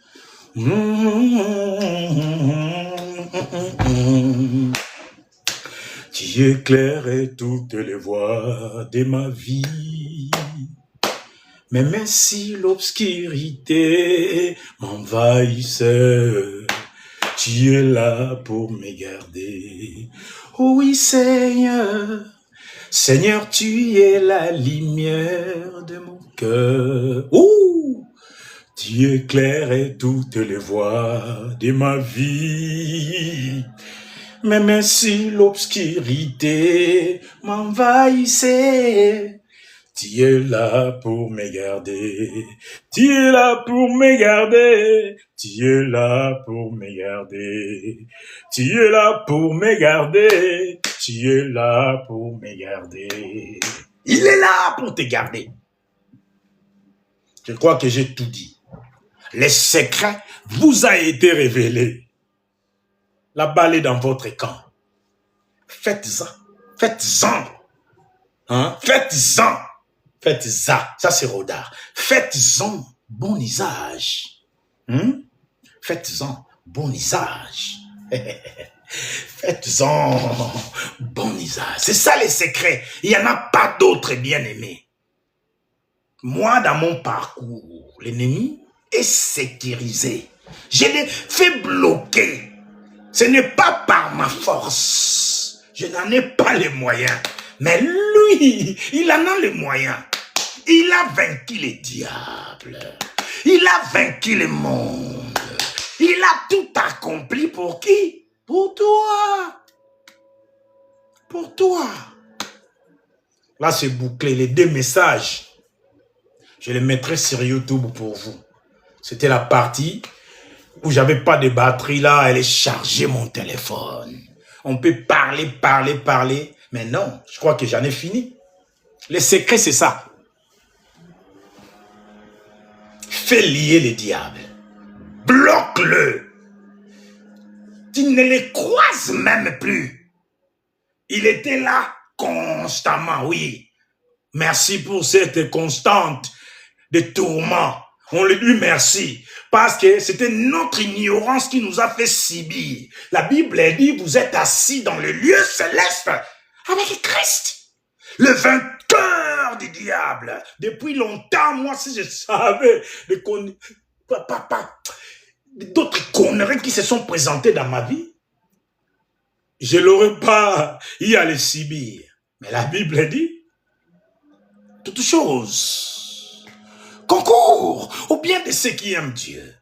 Tu éclaires toutes les voies de ma vie. Mais même si l'obscurité m'envahisse, tu es là pour me garder. Oui, Seigneur, Seigneur, tu es la lumière de mon cœur. Ouh! Tu éclaires toutes les voies de ma vie. Même si l'obscurité m'envahissait, tu es là pour me garder. Tu es là pour me garder. Tu es là pour me garder. Tu es là pour me garder. Tu es là pour me garder. Il est là pour te garder. Je crois que j'ai tout dit. Les secrets vous a été révélés. La balle est dans votre camp. Faites-en. Faites-en. Hein? Faites-en. Faites-en. Ça, c'est Rodard. Faites-en bon usage. Faites-en bon usage. Faites-en bon usage. C'est ça les secrets. Il n'y en a pas d'autres bien-aimés. Moi, dans mon parcours, l'ennemi est sécurisé. Je l'ai fait bloquer. Ce n'est pas par ma force. Je n'en ai pas les moyens. Mais lui, il en a les moyens. Il a vaincu les diables. Il a vaincu le monde. Il a tout accompli pour qui? Pour toi. Pour toi. Là, c'est bouclé. Les 2 messages. Je les mettrai sur YouTube pour vous. C'était la partie où j'avais pas de batterie là. Elle est chargée mon téléphone. On peut parler. Mais non, je crois que j'en ai fini. Le secret, c'est ça. Fais lier le diable. Bloque-le. Tu ne les croises même plus. Il était là constamment, oui. Merci pour cette constante de tourments. On lui dit merci, parce que c'était notre ignorance qui nous a fait subir. La Bible dit, vous êtes assis dans le lieu céleste avec Christ, le vainqueur du diable. Depuis longtemps, moi, si je savais d'autres conneries qui se sont présentées dans ma vie, je l'aurais pas y aller subir. Mais la Bible dit, toute chose concourt au bien de ceux qui aiment Dieu.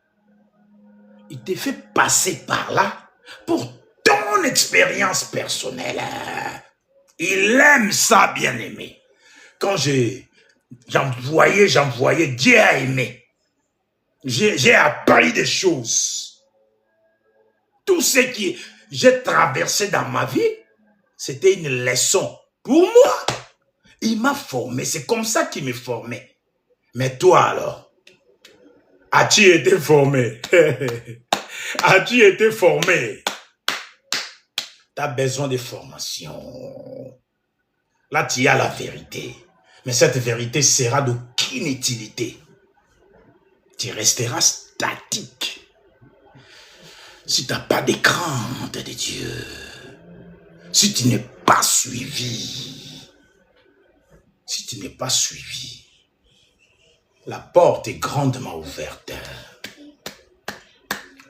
Il te fait passer par là pour ton expérience personnelle. Il aime ça, bien-aimé. Quand j'envoyais, Dieu a aimé. J'ai appris des choses. Tout ce que j'ai traversé dans ma vie, c'était une leçon. Pour moi, il m'a formé. C'est comme ça qu'il m'a formé. Mais toi alors, as-tu été formé? As-tu été formé? Tu as besoin de formation. Là, tu as la vérité. Mais cette vérité sera d'aucune utilité. Tu resteras statique. Si tu n'as pas de crainte de Dieu, si tu n'es pas suivi, la porte est grandement ouverte.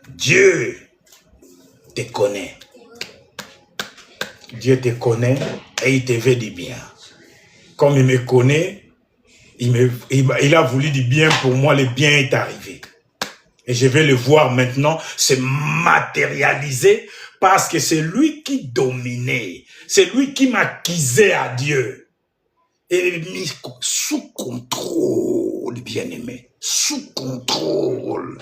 Dieu te connaît. Dieu te connaît et il te veut du bien. Comme il me connaît, il a voulu du bien pour moi, le bien est arrivé. Et je vais le voir maintenant se matérialiser parce que c'est lui qui dominait. C'est lui qui m'acquisait à Dieu. Et mis sous contrôle, bien-aimé. Sous contrôle.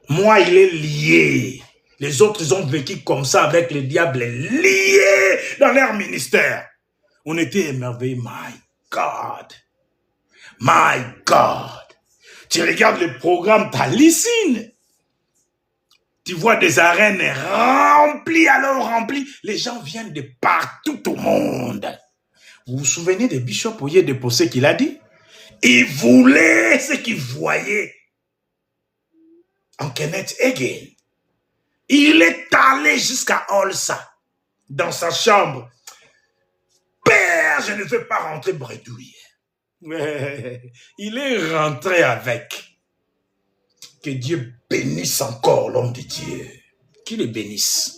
Moi, il est lié. Les autres, ils ont vécu comme ça avec le diable, liés dans leur ministère. On était émerveillés. My God. My God. Tu regardes le programme, tu hallucines. Tu vois des arènes remplies, alors remplies. Les gens viennent de partout au monde. Vous vous souvenez de Bishop Oyedepo qu'il a dit? Il voulait ce qu'il voyait en Kenneth Hagin. Il est allé jusqu'à Olsa, dans sa chambre. Père, je ne veux pas rentrer bredouille. Il est rentré avec. Que Dieu bénisse encore l'homme de Dieu. Qu'il le bénisse.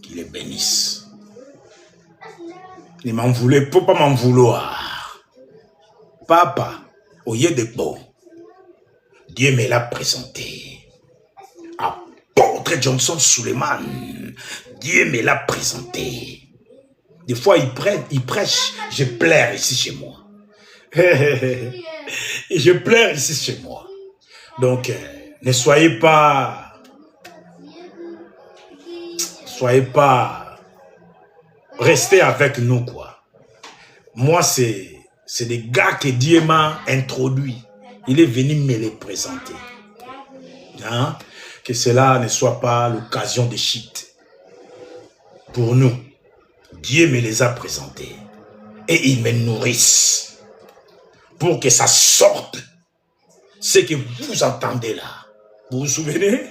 Qu'il le bénisse. Ne m'en voulez, faut pas m'en vouloir. Papa, Oyedepo, Dieu me l'a présenté. Apôtre Johnson Suleiman, Dieu me l'a présenté. Des fois, il prêche, je pleure ici chez moi. Et je pleure ici chez moi. Donc, ne soyez pas restez avec nous, quoi. Moi, c'est des gars que Dieu m'a introduit. Il est venu me les présenter. Hein? Que cela ne soit pas l'occasion de shit. Pour nous, Dieu me les a présentés. Et ils me nourrissent. Pour que ça sorte. Ce que vous entendez là. Vous vous souvenez?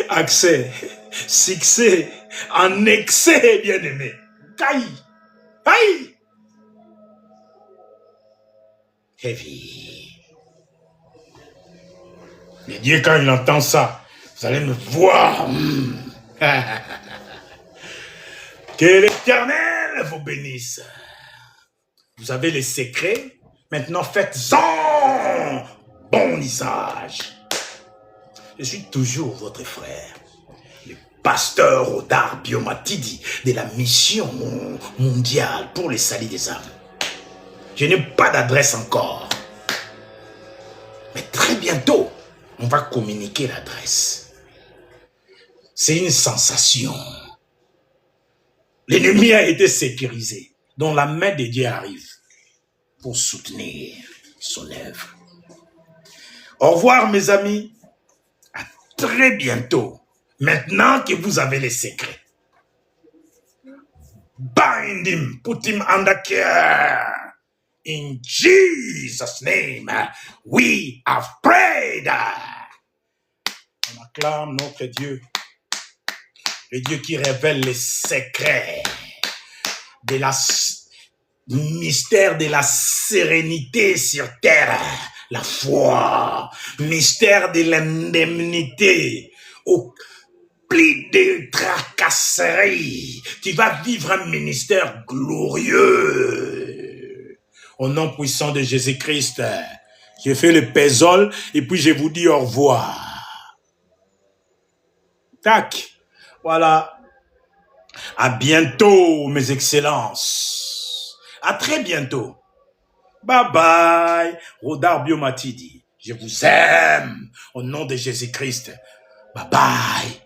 Accès, succès, en excès, bien-aimé. Caille. Aïe. Heavy. Mais Dieu, quand il entend ça, vous allez me voir. Que l'Éternel vous bénisse. Vous avez les secrets. Maintenant, faites-en bon usage. Je suis toujours votre frère, le pasteur Odar Biomatidi de la mission mondiale pour le salut des âmes. Je n'ai pas d'adresse encore. Mais très bientôt, on va communiquer l'adresse. C'est une sensation. L'ennemi a été sécurisé, dont la main de Dieu arrive pour soutenir son œuvre. Au revoir mes amis, à très bientôt Maintenant que vous avez les secrets, bind him, put him under care. In Jesus' name, we have prayed. On acclame notre Dieu, le Dieu qui révèle les secrets de la mystère de la sérénité sur terre, la foi, mystère de l'indemnité, au pli de tracasserie. Tu vas vivre un ministère glorieux. Au nom puissant de Jésus-Christ, je fais le pésol et puis je vous dis au revoir. Tac. Voilà. À bientôt, mes excellences. À très bientôt. Bye bye. Rodar Biomatidi. Je vous aime. Au nom de Jésus-Christ. Bye bye.